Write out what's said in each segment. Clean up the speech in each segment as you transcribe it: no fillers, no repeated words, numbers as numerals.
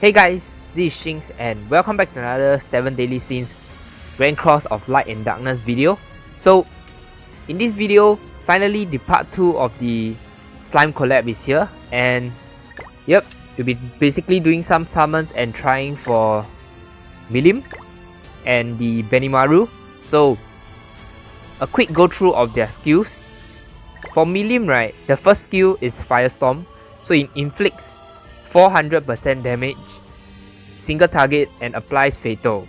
Hey guys, this is Shinx and welcome back to another 7 Daily Scenes Grand Cross of Light and Darkness video. So, in this video, finally the part 2 of the slime collab is here, and yep, we'll be basically doing some summons and trying for Milim and the Benimaru. So, a quick go through of their skills. For Milim, right, the first skill is Firestorm, so it inflicts 400% damage, single target, and applies Fatal.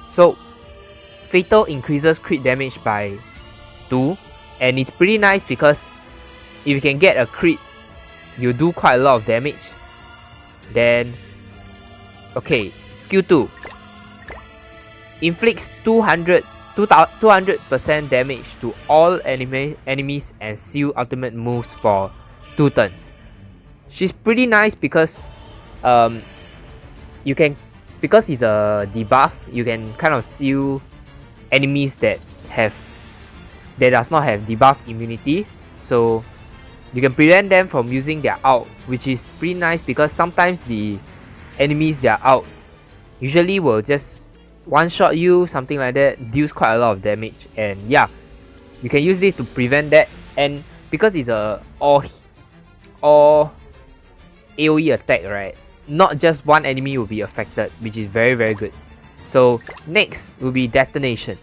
So, Fatal increases crit damage by 2, and it's pretty nice because if you can get a crit, you do quite a lot of damage. Then, okay, skill 2 inflicts 200% damage to all enemies and seal ultimate moves for 2 turns. She's pretty nice because you can, because it's a debuff, you can kind of seal enemies that does not have debuff immunity, so you can prevent them from using their ult, which is pretty nice because sometimes the enemies their ult usually will just one shot you, something like that, deals quite a lot of damage, and yeah, you can use this to prevent that. And because it's a all AoE attack, right, not just one enemy will be affected, which is very good. So next will be Detonation.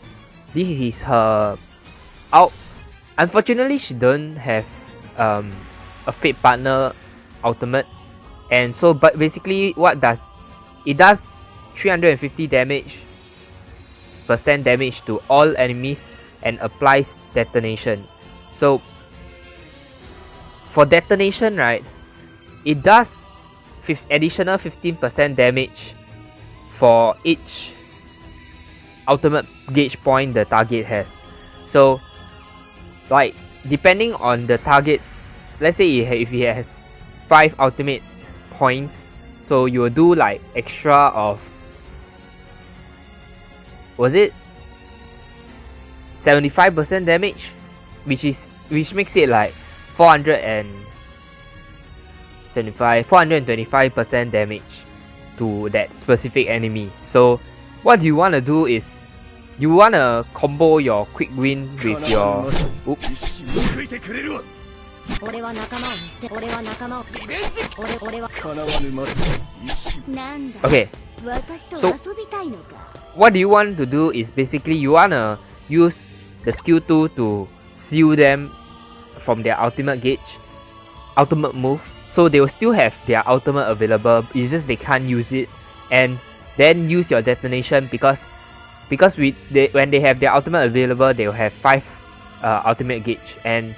This is her ult. Unfortunately, she don't have a Fate Partner ultimate, and so but basically what does it does 350 damage to all enemies and applies Detonation. So for Detonation, right, it does additional 15% damage for each ultimate gauge point the target has. So, like, depending on the targets, let's say if he has 5 ultimate points, so you will do like extra of, was it 75% damage, which makes it like 425% damage to that specific enemy. So what you want to do is you want to combo your quick win with your okay, so what do you want to do is basically you want to use the skill 2 to seal them from their ultimate move, so they will still have their ultimate available, it's just they can't use it, and then use your Detonation because when they have their ultimate available, they will have 5 ultimate gauge, and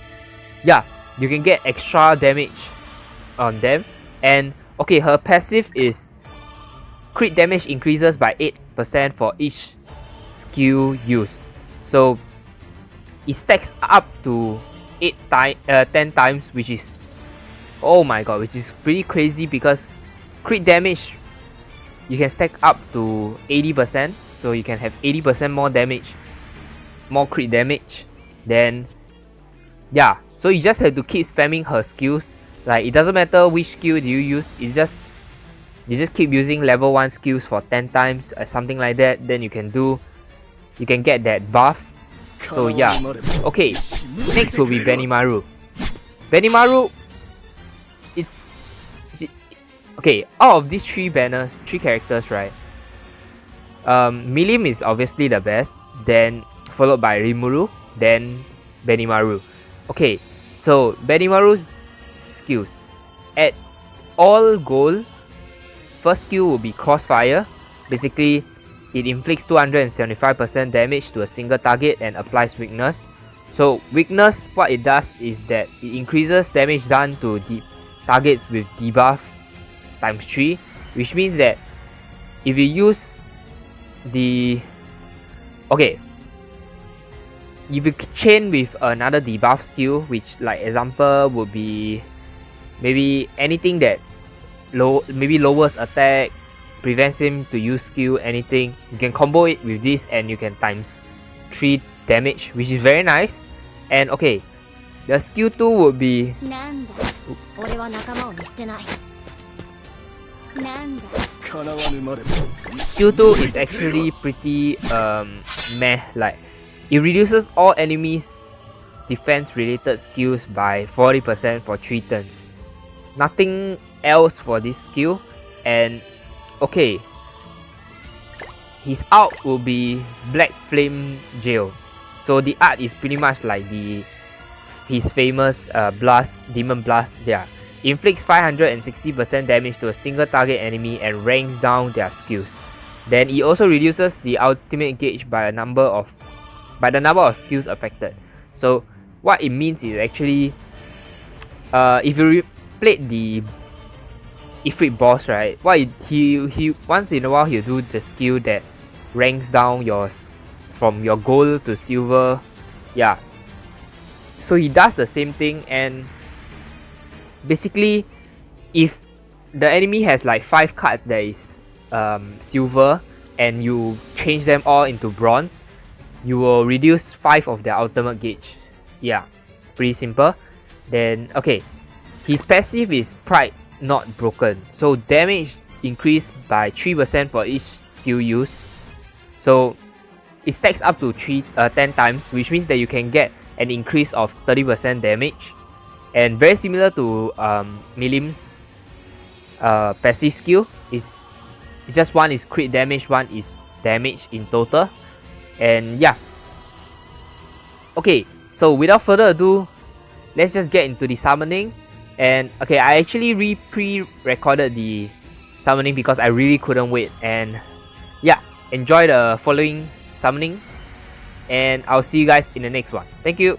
yeah, you can get extra damage on them. And okay, her passive is crit damage increases by 8% for each skill used, so it stacks up to 10 times, which is, oh my god, which is pretty crazy because crit damage you can stack up to 80%, so you can have 80% more damage, more crit damage. Then yeah, so you just have to keep spamming her skills. Like, it doesn't matter which skill do you use, it's just you just keep using level 1 skills for 10 times or something like that, then you can get that buff. So yeah, okay, next will be Benimaru. Benimaru, okay, out of these 3 characters, right, Milim is obviously the best, then followed by Rimuru, then Benimaru. Okay, so Benimaru's skills. At all goal, first skill will be Crossfire. Basically, it inflicts 275% damage to a single target and applies weakness. So weakness, what it does is that it increases damage done to the targets with debuff times 3, which means that if you use if you chain with another debuff skill, which like example would be maybe anything that lowers attack, prevents him to use skill, anything, you can combo it with this and you can times 3 damage, which is very nice. And okay, the skill 2 would be Skill 2 is actually pretty meh, like it reduces all enemies defense related skills by 40% for 3 turns. Nothing else for this skill. And okay, his art will be Black Flame Jail. So the art is pretty much like his famous blast, Demon Blast. Yeah, inflicts 560% damage to a single target enemy and ranks down their skills. Then it also reduces the ultimate gauge by the number of skills affected. So what it means is actually, if you played the Ifrit boss, right? He once in a while he'll do the skill that ranks down from your gold to silver. Yeah. So he does the same thing, and basically, if the enemy has like 5 cards that is silver, and you change them all into bronze, you will reduce 5 of their ultimate gauge. Yeah, pretty simple. Then okay, his passive is Pride Not Broken, so damage increased by 3% for each skill used. So it stacks up to 10 times, which means that you can get an increase of 30% damage. And very similar to Milim's passive skill, it's just one is crit damage, one is damage in total. And yeah. Okay, so without further ado, let's just get into the summoning. And okay, I actually pre-recorded the summoning because I really couldn't wait. And yeah, enjoy the following summonings, and I'll see you guys in the next one. Thank you.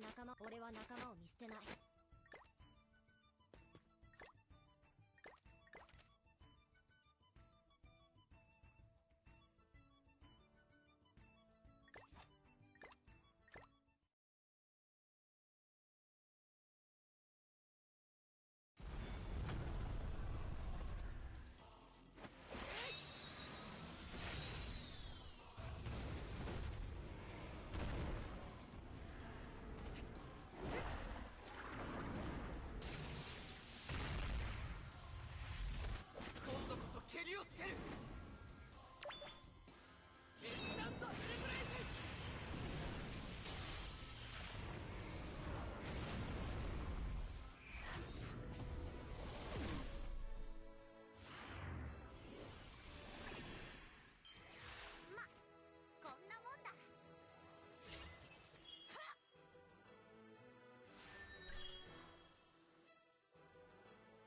仲間、俺は仲間を見捨てない。